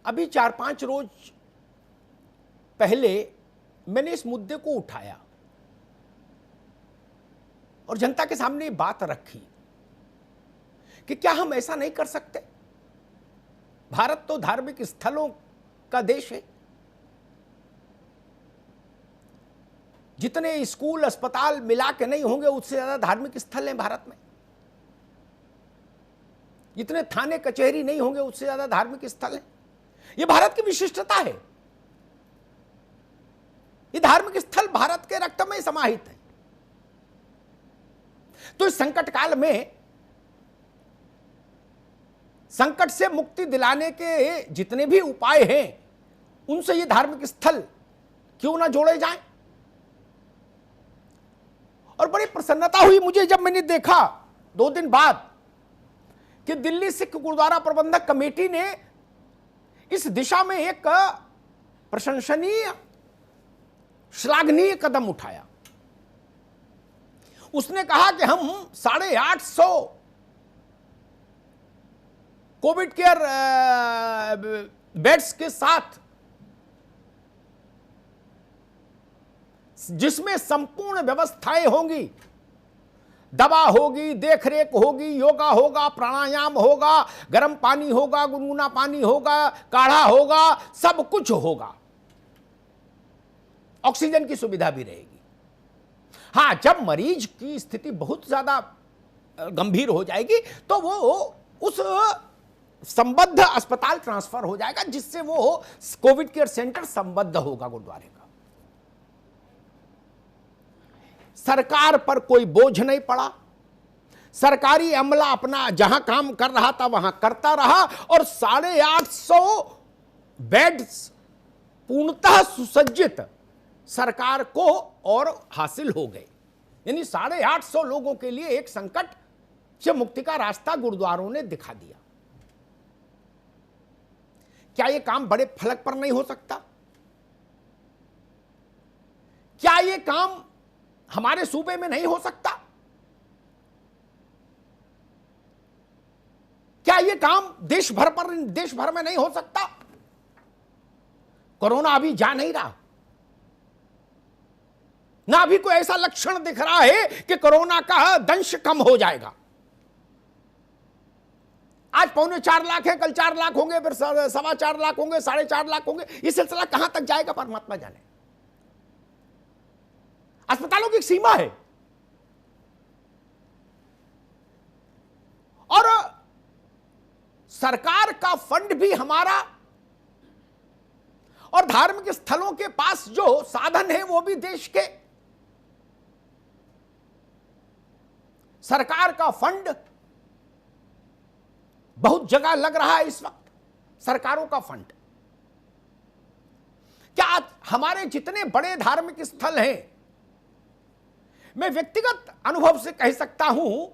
अभी 4-5 रोज पहले मैंने इस मुद्दे को उठाया और जनता के सामने बात रखी कि क्या हम ऐसा नहीं कर सकते। भारत तो धार्मिक स्थलों का देश है। जितने स्कूल अस्पताल मिला के नहीं होंगे उससे ज्यादा धार्मिक स्थल हैं भारत में। जितने थाने कचहरी नहीं होंगे उससे ज्यादा धार्मिक स्थल हैं। यह भारत की विशिष्टता है। ये धार्मिक स्थल भारत के रक्त में समाहित है। तो इस संकट काल में संकट से मुक्ति दिलाने के जितने भी उपाय हैं उनसे ये धार्मिक स्थल क्यों ना जोड़े जाएं। और बड़ी प्रसन्नता हुई मुझे जब मैंने देखा 2 दिन बाद कि दिल्ली सिख गुरुद्वारा प्रबंधक कमेटी ने इस दिशा में एक प्रशंसनीय श्लाघनीय कदम उठाया। उसने कहा कि हम 850 कोविड केयर बेड्स के साथ, जिसमें संपूर्ण व्यवस्थाएं होंगी, दवा होगी, देखरेख होगी, योगा होगा, प्राणायाम होगा, गर्म पानी होगा, गुनगुना पानी होगा, काढ़ा होगा, सब कुछ होगा। ऑक्सीजन की सुविधा भी रहेगी। हां, जब मरीज की स्थिति बहुत ज्यादा गंभीर हो जाएगी तो वो उस संबद्ध अस्पताल ट्रांसफर हो जाएगा, जिससे वो कोविड केयर सेंटर संबद्ध होगा गुरुद्वारे का। सरकार पर कोई बोझ नहीं पड़ा। सरकारी अमला अपना जहां काम कर रहा था वहां करता रहा और 850 बेड्स पूर्णतः सुसज्जित सरकार को और हासिल हो गए। यानी 850 लोगों के लिए एक संकट से मुक्ति का रास्ता गुरुद्वारों ने दिखा दिया। क्या यह काम बड़े फलक पर नहीं हो सकता? क्या यह काम हमारे सूबे में नहीं हो सकता? क्या यह काम देश भर में नहीं हो सकता? कोरोना अभी जा नहीं रहा, ना अभी कोई ऐसा लक्षण दिख रहा है कि कोरोना का दंश कम हो जाएगा। आज 4.25 लाख है, कल 4 लाख होंगे, फिर 4.25 लाख होंगे, 4.5 लाख होंगे। ये सिलसिला कहां तक जाएगा परमात्मा जाने। अस्पतालों की एक सीमा है और सरकार का फंड भी हमारा और धार्मिक स्थलों के पास जो साधन है वो भी देश के। सरकार का फंड बहुत जगह लग रहा है इस वक्त, सरकारों का फंड। क्या हमारे जितने बड़े धार्मिक स्थल हैं, मैं व्यक्तिगत अनुभव से कह सकता हूं,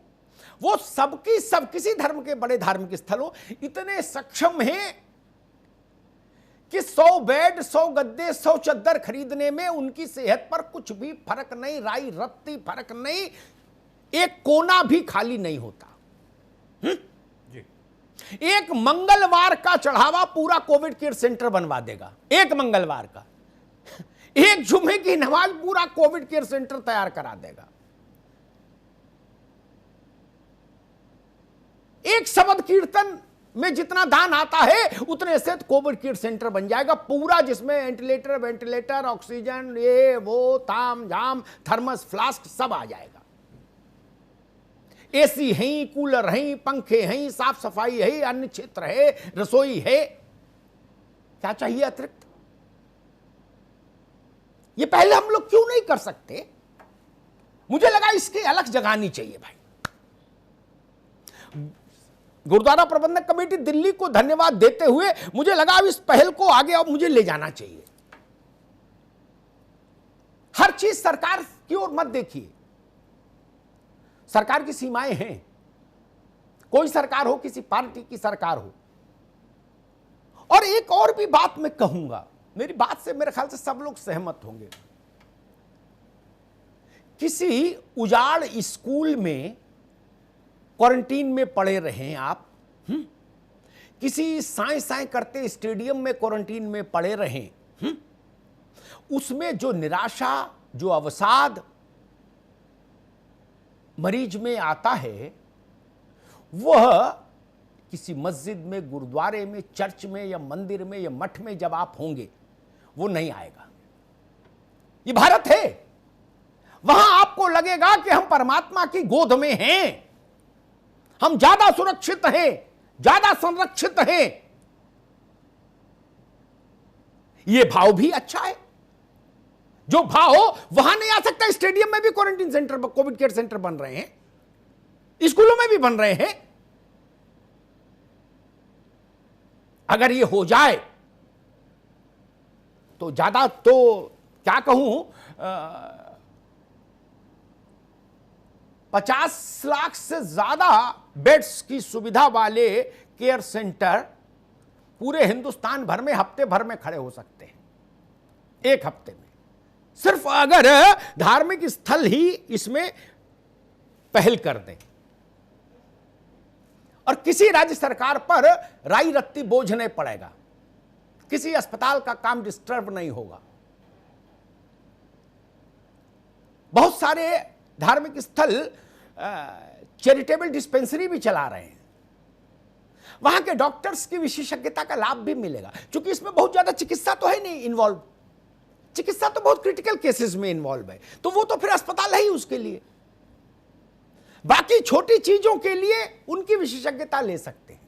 वो सब किसी धर्म के बड़े धार्मिक स्थलों इतने सक्षम हैं कि 100 बेड, 100 गद्दे, 100 चद्दर खरीदने में उनकी सेहत पर कुछ भी फर्क नहीं, राई रत्ती फर्क नहीं, एक कोना भी खाली नहीं होता। एक मंगलवार का चढ़ावा पूरा कोविड केयर सेंटर बनवा देगा। एक मंगलवार का, एक जुम्मे की नमाज पूरा कोविड केयर सेंटर तैयार करा देगा। एक शब्द कीर्तन में जितना दान आता है उतने से कोविड केयर सेंटर बन जाएगा पूरा, जिसमें वेंटिलेटर, ऑक्सीजन, ये वो ताम झाम, थर्मस फ्लास्क सब आ जाएगा। एसी है, कूलर है, पंखे हैं, साफ सफाई है, अन्य क्षेत्र है, रसोई है। क्या चाहिए अतिरिक्त? ये पहले हम लोग क्यों नहीं कर सकते? मुझे लगा इसकी अलग जगानी चाहिए भाई। गुरुद्वारा प्रबंधक कमेटी दिल्ली को धन्यवाद देते हुए मुझे लगा अब इस पहल को आगे अब मुझे ले जाना चाहिए। हर चीज सरकार की ओर मत देखिए। सरकार की सीमाएं हैं। कोई सरकार हो, किसी पार्टी की सरकार हो। और एक और भी बात मैं कहूंगा, मेरी बात से मेरे ख्याल से सब लोग सहमत होंगे। किसी उजाड़ स्कूल में क्वारंटीन में पड़े रहें आप, किसी साए साए करते स्टेडियम में क्वारंटीन में पड़े रहें, उसमें जो निराशा, जो अवसाद मरीज में आता है, वह किसी मस्जिद में, गुरुद्वारे में, चर्च में या मंदिर में या मठ में जब आप होंगे, वो नहीं आएगा। ये भारत है, वहां आपको लगेगा कि हम परमात्मा की गोद में हैं, हम ज्यादा सुरक्षित हैं, ज्यादा संरक्षित हैं। यह भाव भी अच्छा है। जो भाव वहां नहीं आ सकता, स्टेडियम में भी quarantine centre, Covid care centre बन रहे हैं, स्कूलों में भी बन रहे हैं। अगर ये हो जाए तो ज्यादा, तो क्या कहूं, 50 लाख से ज्यादा बेड्स की सुविधा वाले केयर सेंटर पूरे हिंदुस्तान भर में हफ्ते भर में खड़े हो सकते हैं, एक हफ्ते में, सिर्फ अगर धार्मिक स्थल ही इसमें पहल कर दें और किसी राज्य सरकार पर राई रत्ती बोझ नहीं पड़ेगा, किसी अस्पताल का काम डिस्टर्ब नहीं होगा। बहुत सारे धार्मिक स्थल चैरिटेबल डिस्पेंसरी भी चला रहे हैं, वहां के डॉक्टर्स की विशेषज्ञता का लाभ भी मिलेगा, क्योंकि इसमें बहुत ज्यादा चिकित्सा तो है नहीं इन्वॉल्व, चिकित्सा तो बहुत क्रिटिकल केसेस में इन्वॉल्व है, तो वो तो फिर अस्पताल है ही उसके लिए। बाकी छोटी चीजों के लिए उनकी विशेषज्ञता ले सकते हैं।